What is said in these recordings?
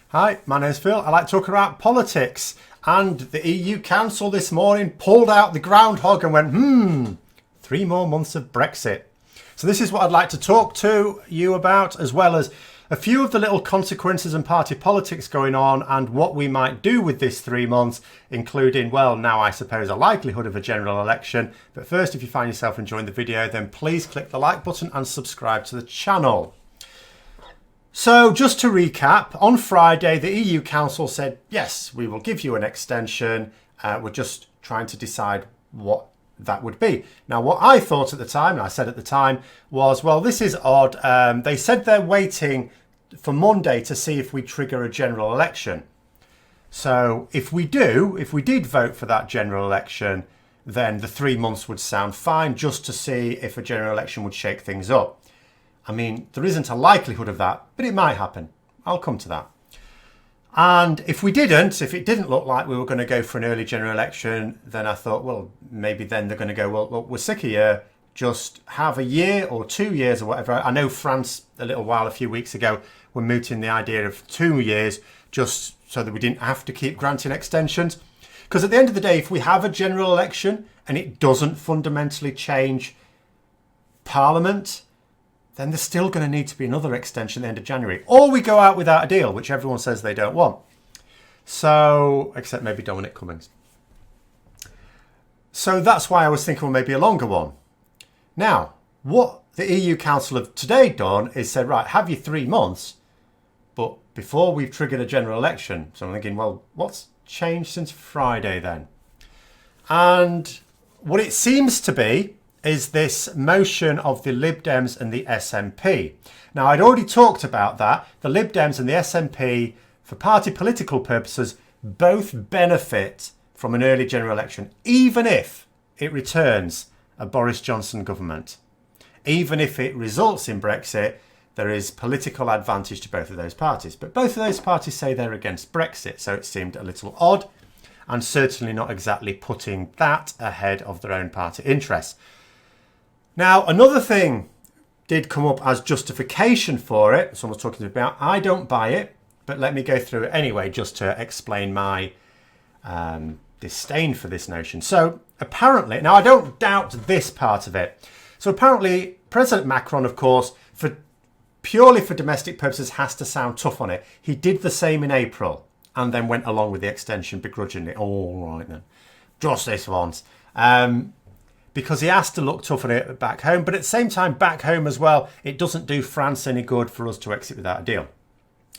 Hi, my name's Phil. I like talking about politics. And the EU Council this morning pulled out the groundhog and went, 3 more months of Brexit. So this is what I'd like to talk to you about, as well as a few of the little consequences and party politics going on and what we might do with this 3 months, including, well, now I suppose a likelihood of a general election. But first, if you find yourself enjoying the video, then please click the like button and subscribe to the channel. So just to recap, on Friday, the EU Council said, yes, we will give you an extension. We're just trying to decide what that would be. Now, what I thought at the time, and I said at the time, was, well, this is odd. They said they're waiting for Monday to see if we trigger a general election. So if we did vote for that general election, then the 3 months would sound fine, just to see if a general election would shake things up. I mean, there isn't a likelihood of that, but it might happen. I'll come to that. And if it didn't look like we were going to go for an early general election, then I thought, well, maybe then they're going to go, well, look, we're sick of you. Just have a year or 2 years or whatever. I know France, a few weeks ago, were mooting the idea of 2 years just so that we didn't have to keep granting extensions. Because at the end of the day, if we have a general election and it doesn't fundamentally change Parliament, then there's still going to need to be another extension at the end of January. Or we go out without a deal, which everyone says they don't want. So, except maybe Dominic Cummings. So that's why I was thinking, well, maybe a longer one. Now, what the EU Council have today done is said, right, have your 3 months, but before we've triggered a general election. So I'm thinking, well, what's changed since Friday then? And what it seems to be is this motion of the Lib Dems and the SNP. Now, I'd already talked about that. The Lib Dems and the SNP, for party political purposes, both benefit from an early general election, even if it returns a Boris Johnson government. Even if it results in Brexit, there is political advantage to both of those parties. But both of those parties say they're against Brexit, so it seemed a little odd, and certainly not exactly putting that ahead of their own party interests. Now, another thing did come up as justification for it. Someone was talking about, I don't buy it, but let me go through it anyway, just to explain my disdain for this notion. So apparently, now I don't doubt this part of it. So apparently, President Macron, of course, purely for domestic purposes, has to sound tough on it. He did the same in April and then went along with the extension begrudgingly. All right then, just this once. Because he has to look tough on it back home. But at the same time, back home as well, it doesn't do France any good for us to exit without a deal.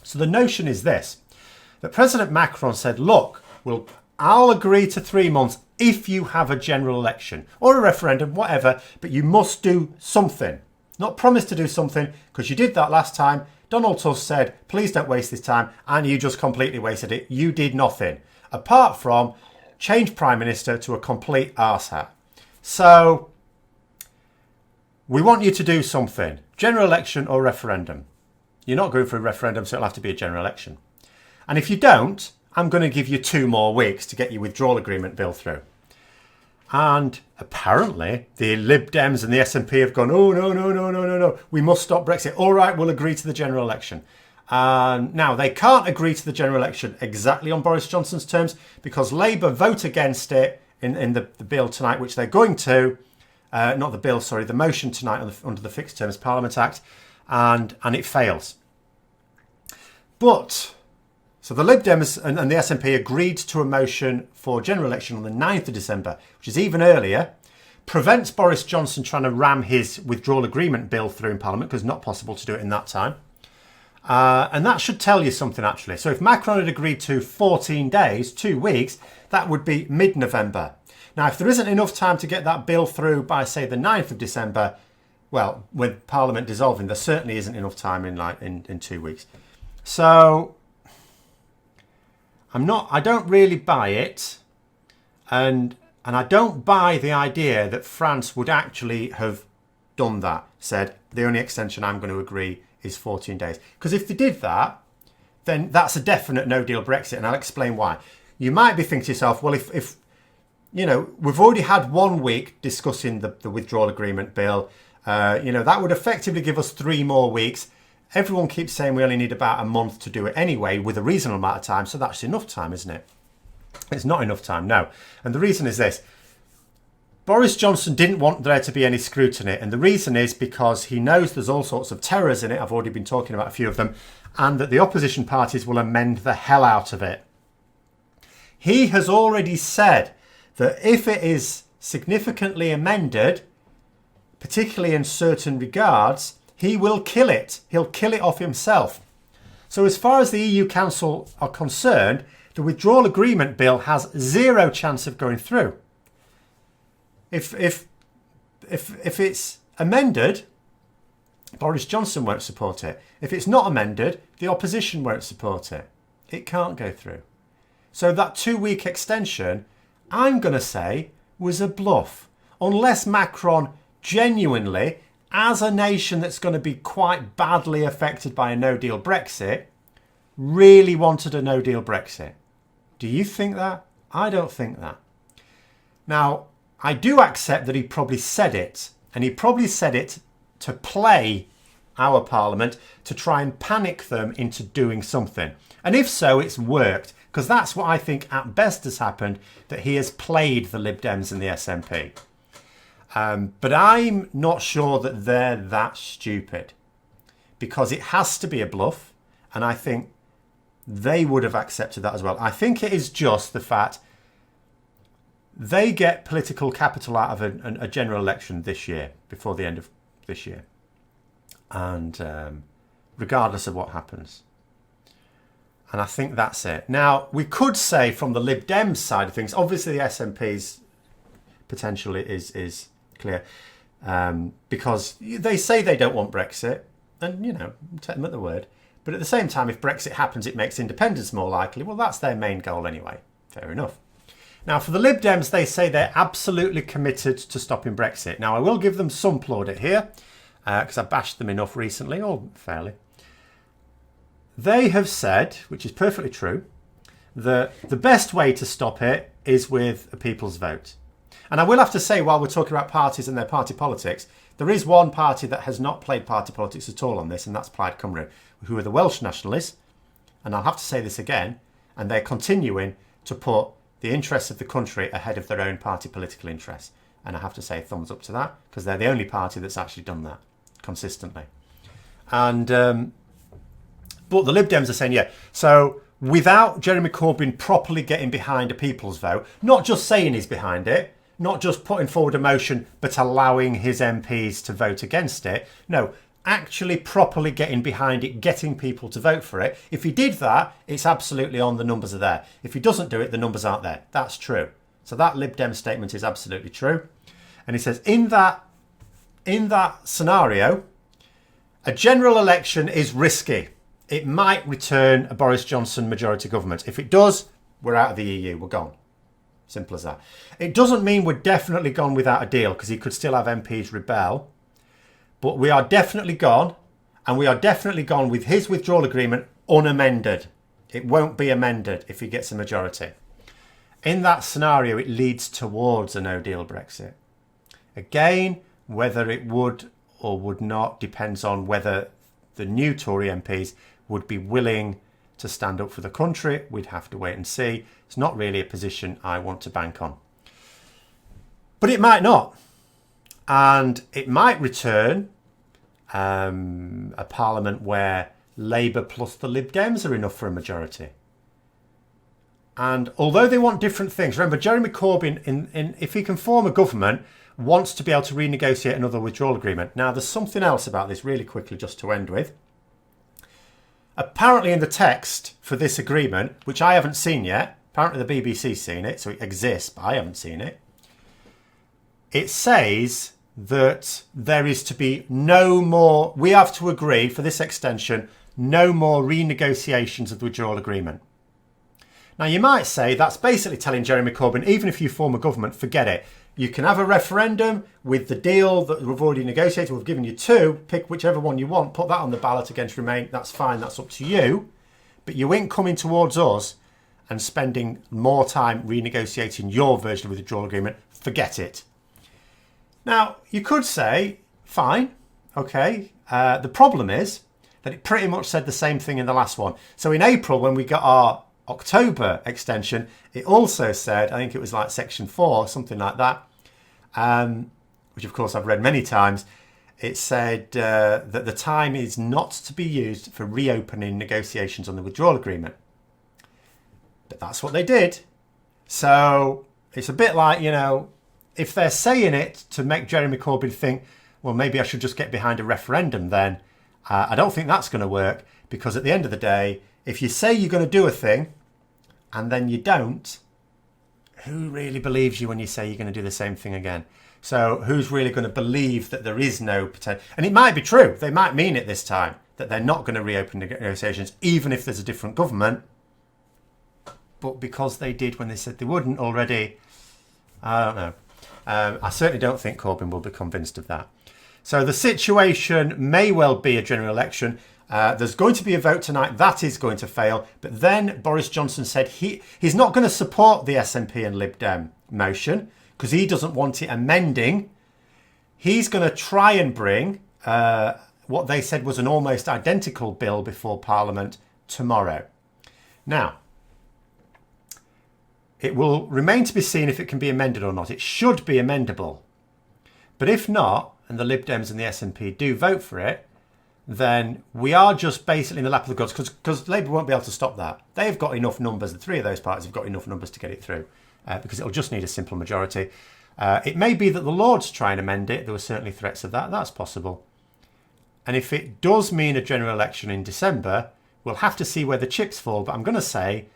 So the notion is this, that President Macron said, look, I'll agree to 3 months if you have a general election or a referendum, whatever, but you must do something. Not promise to do something, because you did that last time. Donald Tusk said, please don't waste this time, and you just completely wasted it. You did nothing, apart from change Prime Minister to a complete arsehat. So, we want you to do something. General election or referendum. You're not going for a referendum, so it'll have to be a general election. And if you don't, I'm going to give you 2 more weeks to get your withdrawal agreement bill through. And apparently, the Lib Dems and the SNP have gone, oh, no. We must stop Brexit. All right, we'll agree to the general election. Now, they can't agree to the general election exactly on Boris Johnson's terms because Labour vote against it in the bill tonight, which they're going to, not the bill, sorry, the motion tonight under the Fixed Terms Parliament Act, and it fails. But, so the Lib Dems and the SNP agreed to a motion for general election on the 9th of December, which is even earlier, prevents Boris Johnson trying to ram his withdrawal agreement bill through in Parliament, because it's not possible to do it in that time. And that should tell you something, actually. So if Macron had agreed to 14 days, 2 weeks, that would be mid-November. Now, if there isn't enough time to get that bill through by, say, the 9th of December, well, with Parliament dissolving, there certainly isn't enough time in 2 weeks. So I don't really buy it. And I don't buy the idea that France would actually have done that, said the only extension I'm going to agree is 14 days. Because if they did that, then that's a definite no-deal Brexit, and I'll explain why. You might be thinking to yourself, well, if we've already had 1 week discussing the withdrawal agreement bill, that would effectively give us 3 more weeks. everyone keeps saying we only need about a month to do it anyway, with a reasonable amount of time. So that's enough time, isn't it? It's not enough time, no. And the reason is this. Boris Johnson didn't want there to be any scrutiny. And the reason is because he knows there's all sorts of terrors in it. I've already been talking about a few of them. And that the opposition parties will amend the hell out of it. He has already said that if it is significantly amended, particularly in certain regards, he will kill it. He'll kill it off himself. So as far as the EU Council are concerned, the withdrawal agreement bill has zero chance of going through. If it's amended, Boris Johnson won't support it. If it's not amended, the opposition won't support it. It can't go through. So that 2-week extension, I'm going to say, was a bluff. Unless Macron genuinely, as a nation that's going to be quite badly affected by a no-deal Brexit, really wanted a no-deal Brexit. Do you think that? I don't think that. Now, I do accept that he probably said it, and he probably said it to play our parliament, to try and panic them into doing something. And if so, it's worked, because that's what I think at best has happened, that he has played the Lib Dems and the SNP. But I'm not sure that they're that stupid, because it has to be a bluff, and I think they would have accepted that as well. I think it is just the fact they get political capital out of a general election this year, before the end of this year, and regardless of what happens. And I think that's it. Now, we could say from the Lib Dems side of things, obviously the SNP's potential is clear, because they say they don't want Brexit, and, you know, take them at the word. But at the same time, if Brexit happens, it makes independence more likely. Well, that's their main goal anyway. Fair enough. Now, for the Lib Dems, they say they're absolutely committed to stopping Brexit. Now, I will give them some plaudit here, because I bashed them enough recently, or fairly. They have said, which is perfectly true, that the best way to stop it is with a people's vote. And I will have to say, while we're talking about parties and their party politics, there is one party that has not played party politics at all on this, and that's Plaid Cymru, who are the Welsh nationalists. And I'll have to say this again, and they're continuing to put the interests of the country ahead of their own party political interests. And I have to say thumbs up to that, because they're the only party that's actually done that consistently. And but the Lib Dems are saying, yeah, so without Jeremy Corbyn properly getting behind a people's vote, not just saying he's behind it, not just putting forward a motion, but allowing his MPs to vote against it. No, actually properly getting behind it, getting people to vote for it. If he did that, it's absolutely on, the numbers are there. If he doesn't do it, the numbers aren't there. That's true. So that Lib Dem statement is absolutely true. And he says, in that scenario, a general election is risky. It might return a Boris Johnson majority government. If it does, we're out of the EU, we're gone. Simple as that. It doesn't mean we're definitely gone without a deal, because he could still have MPs rebel. But we are definitely gone, and we are definitely gone with his withdrawal agreement unamended. It won't be amended if he gets a majority. In that scenario, it leads towards a no-deal Brexit. Again, whether it would or would not depends on whether the new Tory MPs would be willing to stand up for the country. We'd have to wait and see. It's not really a position I want to bank on. But it might not. And it might return a parliament where Labour plus the Lib Dems are enough for a majority. And although they want different things, remember, Jeremy Corbyn, if he can form a government, wants to be able to renegotiate another withdrawal agreement. Now, there's something else about this really quickly just to end with. Apparently in the text for this agreement, which I haven't seen yet, apparently the BBC's seen it, so it exists, but I haven't seen it. It says that there is to be no more, we have to agree for this extension, no more renegotiations of the withdrawal agreement. Now, you might say that's basically telling Jeremy Corbyn, even if you form a government, forget it. You can have a referendum with the deal that we've already negotiated. We've given you two. Pick whichever one you want. Put that on the ballot against Remain. That's fine. That's up to you. But you ain't coming towards us and spending more time renegotiating your version of the withdrawal agreement. Forget it. Now, you could say, fine, okay. The problem is that it pretty much said the same thing in the last one. So in April, when we got our October extension, it also said, I think it was like section 4, something like that, which of course I've read many times. It said that the time is not to be used for reopening negotiations on the withdrawal agreement. But that's what they did. So it's a bit like, you know, if they're saying it to make Jeremy Corbyn think, well, maybe I should just get behind a referendum then, I don't think that's going to work, because at the end of the day, if you say you're going to do a thing and then you don't, who really believes you when you say you're going to do the same thing again? So who's really going to believe that there is no potential? And it might be true. They might mean it this time, that they're not going to reopen negotiations, even if there's a different government. But because they did when they said they wouldn't already, I don't know. I certainly don't think Corbyn will be convinced of that. So the situation may well be a general election. There's going to be a vote tonight. That is going to fail. But then Boris Johnson said he's not going to support the SNP and Lib Dem motion because he doesn't want it amending. He's going to try and bring what they said was an almost identical bill before Parliament tomorrow. Now, it will remain to be seen if it can be amended or not. It should be amendable. But if not, and the Lib Dems and the SNP do vote for it, then we are just basically in the lap of the gods, because Labour won't be able to stop that. They've got enough numbers, the three of those parties have got enough numbers to get it through, because it'll just need a simple majority. It may be that the Lords try and amend it. There were certainly threats of that. That's possible. And if it does mean a general election in December, we'll have to see where the chips fall. But I'm going to say,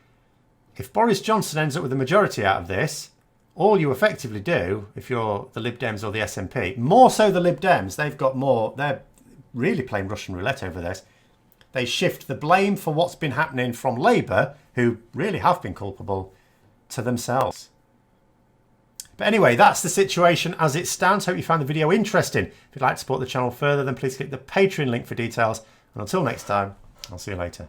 if Boris Johnson ends up with a majority out of this, all you effectively do, if you're the Lib Dems or the SNP, more so the Lib Dems, they've got more, they're really playing Russian roulette over this. They shift the blame for what's been happening from Labour, who really have been culpable, to themselves. But anyway, that's the situation as it stands. Hope you found the video interesting. If you'd like to support the channel further, then please click the Patreon link for details. And until next time, I'll see you later.